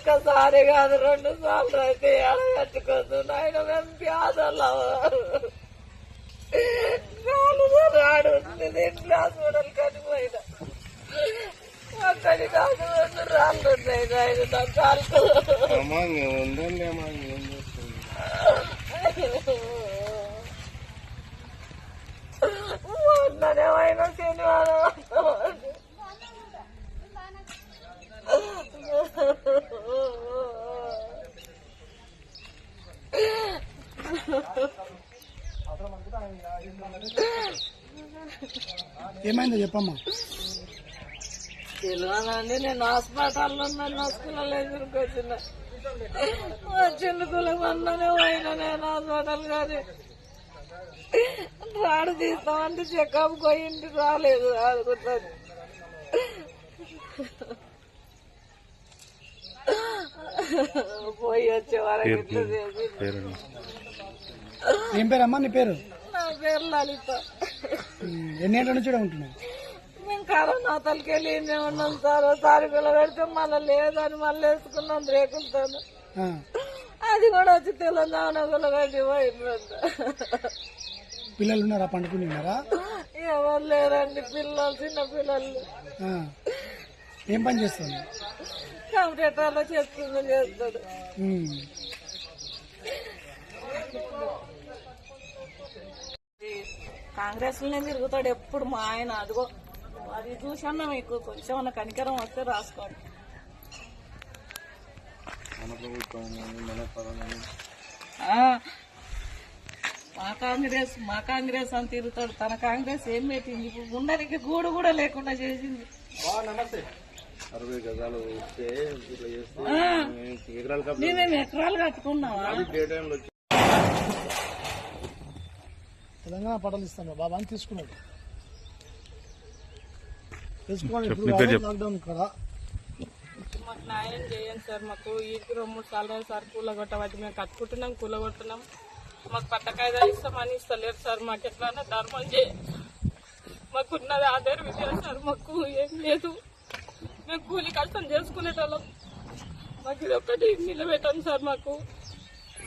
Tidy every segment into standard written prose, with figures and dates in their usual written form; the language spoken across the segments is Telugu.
ఒక్కసారి కాదు 2 సార్లు అయితే ఎడగట్టుకోదు నాయన. మేము ప్యాదలు రాడు ఇంట్లో హాస్పిటల్ కనిపోయినా అక్కడి కాదు 2 రాళ్ళు ఉన్నాయి నాయన నా కాలుకు. మొన్ననేమైనా శనివారం ఏమైందో చెప్పమ్మా. తెలియదండి, నేను హాస్పిటల్లో ఉన్నాను. హాస్పిటల్లో ఎదురుకొచ్చిన చిన్నకుల మొన్ననే పోయినా నేను హాస్పిటల్ కానీ రాడు తీస్తామంటే చెకప్ పోయింది రాలేదు. అనుకుంటుంది పోయి వచ్చే వరకు ఇట్లా చేసి. ఏం పేరమ్మా నీ పేరు? నా పేరు లలిత. ఎన్ని ఏళ్ళ నుంచి ఉంటున్నావు? మేము కరోనా తలకెళ్ళి ఉన్నాం సార్. తారీఖులో పెడితే మళ్ళీ లేదని మళ్ళీ వేసుకున్నాం రేకులతో. అది కూడా వచ్చి తెలంగాణలో కట్టి పోయిందంట. పిల్లలు ఉన్నారా? పండుకున్నారా? ఎవరు లేరండి పిల్లలు, చిన్న పిల్లలు. ఏం పని చేస్తాను? కంప్యూటర్లో చేస్తాడు. కాంగ్రెస్ లోనే తిరుగుతాడు ఎప్పుడు మా ఆయన. అదిగో అది చూసన్నా మీకు కొంచెం కనికరం వస్తే రాసుకోండి. మా కాంగ్రెస్ అని తిరుగుతాడు. తన కాంగ్రెస్ ఏం పెట్టింది? ఇప్పుడు ఉండడానికి గూడు కూడా లేకుండా చేసింది. మేమేమి ఎకరాలు కట్టుకున్నావా? తెలంగాణ పట్టాలు ఇస్తాను బాబా అని తీసుకున్నాడు. తీసుకోండి. లాక్డౌన్ కదా. మాకు న్యాయం చేయండి సార్. మాకు ఈకి 2-3 సార్లు సార్ కూలగొట్టబట్టి మేము కట్టుకుంటున్నాం, కూలగొట్టున్నాం. మాకు పట్టకాయదాలు ఇస్తామని ఇస్తలేరు సార్. మాకు ఎట్లా ధర్మం చేయండి. మాకున్నది ఆధార్ విజయం సార్. మాకు ఏం లేదు. మేము కూలి కష్టం చేసుకునేటోళ్ళం. మాకు ఇది ఒక్కటి నిలబెట్టాను సార్. మాకు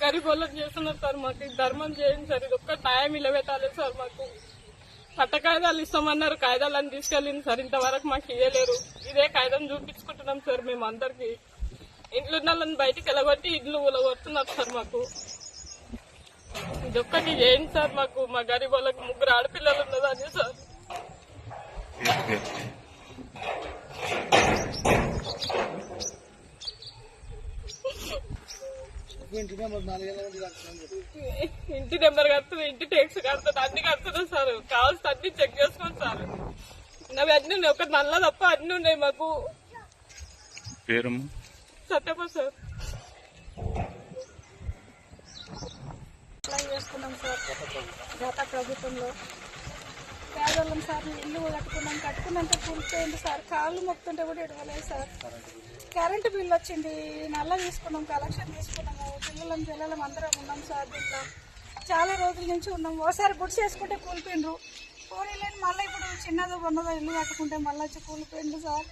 గరీబ్ వాళ్ళని చేస్తున్నారు సార్. మాకు ధర్మం చేయండి సార్. ఇది ఒక్క న్యాయం నిలబెట్టాలి సార్. మాకు పట్ట కాయిదాలు ఇస్తామన్నారు, కాయిదాలను తీసుకెళ్ళింది సార్. ఇంతవరకు మాకు ఇయ్యలేరు. ఇదే కాయిదాం చూపించుకుంటున్నాం సార్. మేము అందరికి ఇంట్లున్న వాళ్ళని బయటికి వెళ్ళగొట్టి ఇల్లు ఊలగొడుతున్నారు సార్. మాకు ఇదొక్కటి చేయండి సార్. మాకు మా గరీబ్ వాళ్ళకి 3 ఆడపిల్లలు ఉన్నదని సార్. ఇంటి నెంబర్ కడుతుంది, ఇంటి ట్యాక్స్ కడుతుంది, అన్ని కడుతున్నాం సార్. కావాల్సి అన్ని చెక్ చేసుకోండి సార్. అవి అన్ని ఉన్నాయి. ఒక నల్ల తప్ప అన్ని ఉన్నాయి. మాకు సత్యప సార్ అప్లై చేసుకున్నాం సార్. గత ప్రభుత్వంలో పేదవాళ్ళం సార్. ఇల్లు కట్టుకున్నంత కూలిపోయింది సార్. కాళ్ళు మొక్కుతుంటే కూడా ఎడవలేదు సార్. కరెంటు బిల్లు వచ్చింది, నల్ల తీసుకున్నాం, కలెక్షన్ తీసుకున్నాము. పిల్లలం అందరం ఉన్నాం సార్. దీంట్లో చాలా రోజుల నుంచి ఉన్నాం. ఓసారి గుడి చేసుకుంటే కూలిపోయిండ్రు. కూలీలేని మళ్ళీ ఇప్పుడు చిన్నదో బొన్నదో ఇల్లు కట్టుకుంటే మళ్ళీ వచ్చి కూలిపోయిండ్రు సార్.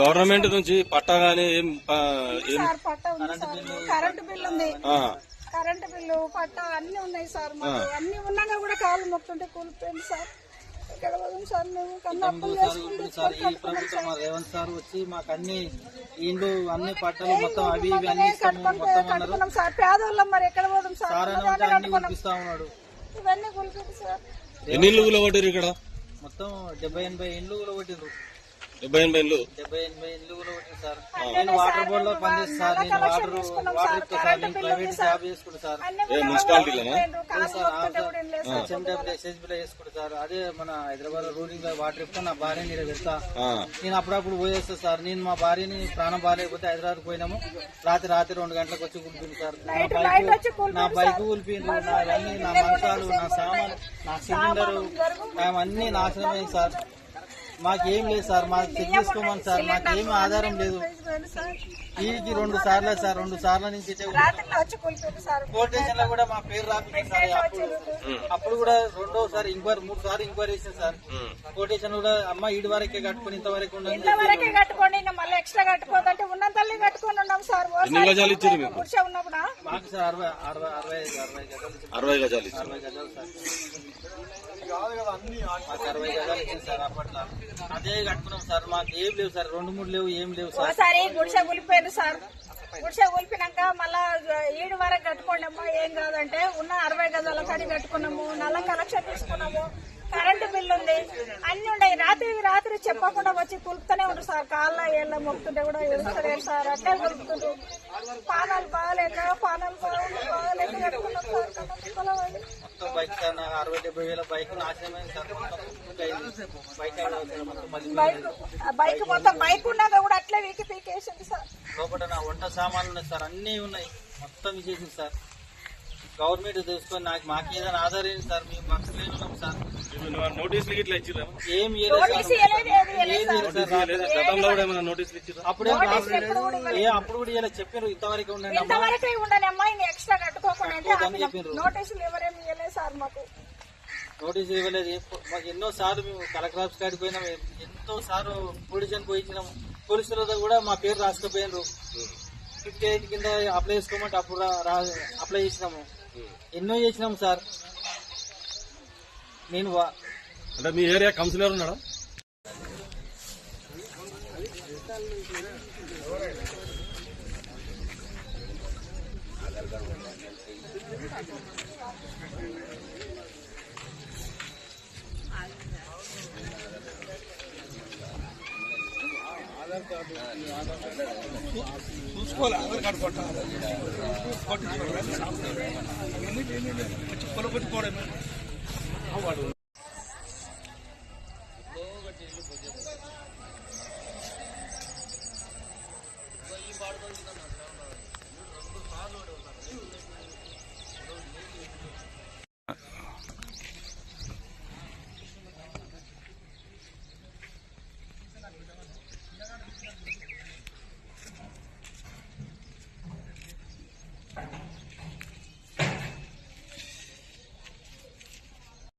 గవర్నమెంట్ నుంచి పట్టా గానీ సార్ పట్టా ఉంది సార్. కరెంటు బిల్లు ఉంది, కరెంటు బిల్లు, పట్టా అన్ని ఉన్నాయి సార్. మాకు అన్ని ఉన్నాగా కూడా కాళ్ళు మొక్తుంటే కూలిపోయింది సార్. ఇక్కడ సార్ మేము కన్నా అప్పులు సార్. ఈ ప్రభుత్వం రేవంత్ సార్ వచ్చి మాకు అన్ని ఇండ్లు అన్ని పట్టాలు మొత్తం అవి ఇవి అన్ని కట్టుకున్నాం సార్. పేదవాళ్ళం మరి ఎక్కడ పోదాం సార్. అన్ని కులిపిస్తా ఉన్నాడు. ఇవన్నీ కులిపి సార్. ఎన్ని ఇల్లు కూలగొట్టారు ఇక్కడ? మొత్తం 70-80 ఇండ్లు కూలగొట్టారు. 70-80 ఇండ్లు కూలగొట్టారు సార్. నేను వాటర్ బోర్డు లో పనిచేస్తాను సార్. నేను వాటర్ ఇస్తా సార్. నేను ప్రైవేట్ జాబ్ చేసుకుంటా సార్. మున్సిపాలిటీలోనా? ఎస్ఎస్బీలో చేసుకుంటా సార్. అదే మన హైదరాబాద్ రూలింగ్ వాటర్ ఇస్తా. నా భార్యని నేను పెడతా. నేను అప్పుడప్పుడు పోయేస్తా సార్. నేను మా భార్యని ప్రాణం బాగాలేకపోతే హైదరాబాద్ పోయినాము. రాత్రి 2 గంటలకు వచ్చి కూలిపోయింది సార్. నా బైక్ కూలిపోయింది. నా మంచాలు, నా సామాన్, నా సిలిండరు అవన్నీ నాశనమైంది సార్. మాకేం లేదు సార్, మాకు చెక్ చేసుకోమని సార్, మాకేం ఆధారం లేదు. వీరికి 2 సార్లు సార్, 2 సార్ల నుంచి ఇటే పోలీస్ స్టేషన్ లో కూడా మా పేరు రాపించారు సార్. అప్పుడు కూడా 2వ సారి ఇంక్వైరీ 3 సార్లు ఎంక్వైరీ చేశారు సార్. పోలీస్ స్టేషన్ కూడా అమ్మ ఈడి వరకే కట్టుకుని ఇంతవరకు ఉండదు. ఇంతవరకే కట్టుకోండి, ఇంకా మళ్ళీ ఎక్స్ట్రా కట్టుకోదంటే ఉన్నంతల్లే కట్టుకొని ఉన్నాం సార్. ఎన్ని గజాలు ఇచ్చారు మీకు? ఉన్నప్పుడు మాకు సార్ 60 గజాలు 60 గజాలు ఇచ్చారు. 60 గజాలు సార్. మాకు 60 గజాలు ఇచ్చింది సార్ అప్పట్లో. అదే కట్టుకున్నాం సార్. మాకు ఏం లేవు సార్, 2-3 లేవు, ఏం లేవు సార్. ఒకసారి గుడిసె కూలిపోయారు సార్. గుడిసె కూలిపోయినాక మళ్ళా ఈడు వరకు కట్టుకోండి అమ్మా ఏం కాదంటే ఉన్న 60 గజాల కాడి కట్టుకున్నాము. నల్ల కలెక్షన్ తీసుకున్నాము. కరెంటు బిల్లు ఉంది, అన్ని ఉన్నాయి. రాత్రి చెప్పకుండా వచ్చి కులుపుతూనే ఉంటారు సార్. కాళ్ళ ఏళ్ళ మొక్కుతుంటే కూడా ఎడుస్తలేరు సార్. అట్టే కులుపుతుండ్రు. పానాలు బాగాలేక బాగాలేక కట్టుకున్నాం సార్. మొత్తం బైక్ సార్ 60-70 వేల బైక్ నాశనమైంది సార్. బైక్ మొత్తం బైక్ ఉన్నాక కూడా అట్లే పీకేసింది సార్. లోపల నా వంట సామాన్లు ఉన్నాయి సార్, అన్నీ ఉన్నాయి, మొత్తం ఇచ్చేసింది సార్. గవర్నమెంట్ తెలుసుకొని మాకు ఏదైనా ఆధారం సార్. మేము బస్సులో ఉన్నాం సార్. నోటీసులు ఇట్లా ఇచ్చిరా? ఏం ఇవ్వలేదు గతంలో కూడా ఏమైనా నోటీసులు ఇచ్చిరా? అప్పుడేం అప్పుడు కూడా ఇలా చెప్పారు ఇంతవరకు ఉండండి ఇంతవరకే ఉండనమ్మా, ఇంకా ఎక్స్ట్రా కట్టుకోకుండా చెప్పారు. నోటీసులు ఎవరేమి ఇవ్వలేదు సార్. మాకు నోటీసులు ఇవ్వలేదు. మాకు ఎన్నో సార్లు మేము కలెక్టర్ ఆఫీస్ కాడికి పోయినాం, ఎంతో సార్లు పొజిషన్ పోయించినాము. పోలీసులతో కూడా మా పేరు రాసుకుపోయినారు. 58 కింద అప్లై చేసుకోమంటే అప్పుడు అప్లై చేసినాము. ఎన్నో చేసినాము సార్. నేను అంటే మీ ఏరియా కౌన్సిలర్ ఉన్నాడా? చూసుకోవాలి ఆధార్ కార్డు కొట్టాలి.